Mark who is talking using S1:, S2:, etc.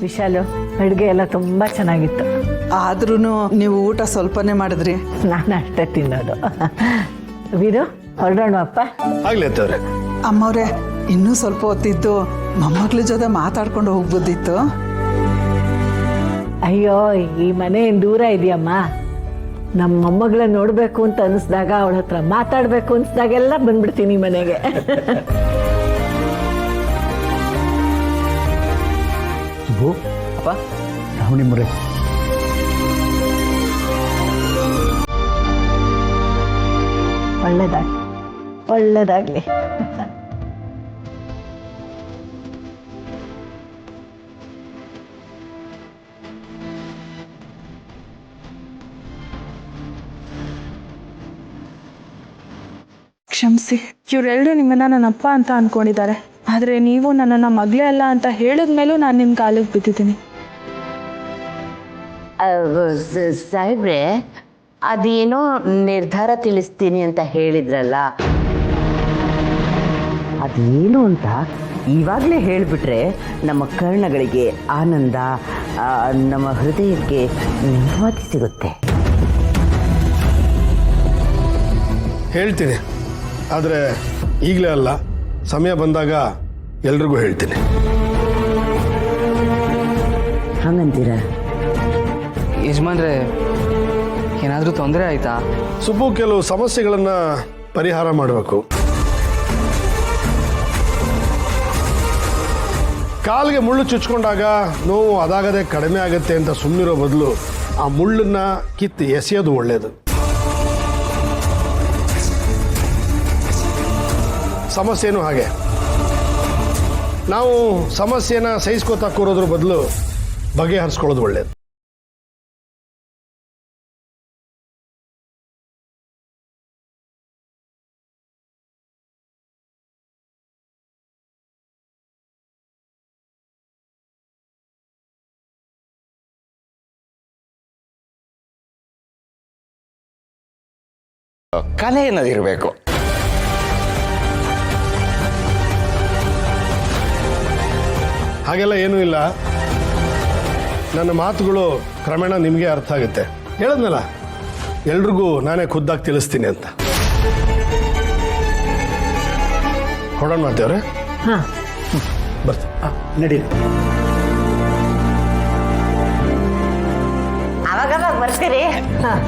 S1: ವಿಶಾಲು ಅಡುಗೆ ಎಲ್ಲ ತುಂಬ ಚೆನ್ನಾಗಿತ್ತು.
S2: ಆದ್ರೂ ನೀವು ಊಟ ಸ್ವಲ್ಪನೇ ಮಾಡಿದ್ರಿ.
S1: ನಾನು ಅಷ್ಟೇ ತಿನ್ನೋದು. ವೀರು ಹೊರಡೋಣ ಅಪ್ಪ.
S3: ಆಗ್ಲಿ ಅತ್ತವ್ರೆ.
S2: ಅಮ್ಮವ್ರೆ ಇನ್ನೂ ಸ್ವಲ್ಪ ಹೊತ್ತಿದ್ದು ಮೊಮ್ಮಕ್ಳ ಜೊತೆ ಮಾತಾಡ್ಕೊಂಡು ಹೋಗ್ಬೋದಿತ್ತು.
S1: ಅಯ್ಯೋ ಈ ಮನೆ ದೂರ ಇದೆಯಮ್ಮ. ನಮ್ಮ ಮೊಮ್ಮಗಳನ್ನ ನೋಡಬೇಕು ಅಂತ ಅನಿಸ್ದಾಗ ಅವಳ ಹತ್ರ ಮಾತಾಡಬೇಕು ಅನಿಸ್ದಾಗೆಲ್ಲ ಬಂದ್ಬಿಡ್ತೀನಿ ಮನೆಗೆ.
S4: ಸುಬ್ಬು ಅಪ್ಪ ರಾವಣಿ ಮುರೆ
S1: ಒಳ್ಳೇದಾಗ್ಲಿ.
S5: ಕ್ಷಮಿಸಿ, ಇವರೆಲ್ಲರೂ ನಿಮ್ಮನ್ನ ನನ್ನ ಅಪ್ಪ ಅಂತ ಅನ್ಕೊಂಡಿದ್ದಾರೆ. ಆದರೆ ನೀವು ನನ್ನನ್ನು ಮಗಳೇ ಅಲ್ಲ ಅಂತ ಹೇಳಿದ್ಮೇಲೂ ನಾನು ನಿಮ್ಮ ಕಾಲಿಗೆ ಬಿದ್ದಿದ್ದೀನಿ.
S6: ಸಾಹೇಬ್ರೆ, ಅದೇನೋ ನಿರ್ಧಾರ ತಿಳಿಸ್ತೀನಿ ಅಂತ ಹೇಳಿದ್ರಲ್ಲ, ಅದೇನು ಅಂತ ಇವಾಗಲೇ ಹೇಳಿಬಿಟ್ರೆ ನಮ್ಮ ಕರ್ಣಗಳಿಗೆ ಆನಂದ, ನಮ್ಮ ಹೃದಯಕ್ಕೆ ನೆಮ್ಮದಿ ಸಿಗುತ್ತೆ.
S3: ಹೇಳ್ತೀನಿ, ಆದರೆ ಈಗಲೇ ಅಲ್ಲ, ಸಮಯ ಬಂದಾಗ ಎಲ್ರಿಗೂ ಹೇಳ್ತೀನಿ.
S6: ಹಂಗಂತೀರ?
S7: ಯಜಮಾನ್ರೆ, ಏನಾದರೂ ತೊಂದರೆ ಆಯ್ತಾ?
S3: ಸುಬ್ಬು ಕೆಲವು ಸಮಸ್ಯೆಗಳನ್ನು ಪರಿಹಾರ ಮಾಡಬೇಕು. ಕಾಲಿಗೆ ಮುಳ್ಳು ಚುಚ್ಕೊಂಡಾಗ ನೋವು ಅದಾಗದೆ ಕಡಿಮೆ ಆಗುತ್ತೆ ಅಂತ ಸುಮ್ಮನಿರೋ ಬದಲು ಆ ಮುಳ್ಳನ್ನ ಕಿತ್ತು ಎಸೆಯೋದು ಒಳ್ಳೆಯದು. ಸಮಸ್ಯೆನೂ ಹಾಗೆ. ನಾವು ಸಮಸ್ಯೆನ ಸಹಿಸ್ಕೋತಾ ಕೂರೋದ್ರ ಬದಲು ಬಗೆಹರಿಸ್ಕೊಳ್ಳೋದು ಒಳ್ಳೆಯದು.
S8: ಕಲೆ ಅನ್ನೋದಿರಬೇಕು.
S3: ಹಾಗೆಲ್ಲ ಏನೂ ಇಲ್ಲ. ನನ್ನ ಮಾತುಗಳು ಕ್ರಮೇಣ ನಿಮಗೆ ಅರ್ಥ ಆಗುತ್ತೆ. ಹೇಳಿದ್ನಲ್ಲ, ಎಲ್ರಿಗೂ ನಾನೇ ಖುದ್ದಾಗಿ ತಿಳಿಸ್ತೀನಿ ಅಂತ. ಹೊಡೋಣ ಮಾಡ್ತೇವ್ರೆ.
S1: ಹಾಂ
S3: ಬರ್ತೀನಿ.
S4: ನಡೀರಿ.
S6: ಅವಾಗವಾಗ ಬರ್ತೀರಿ?
S1: ಹಾಂ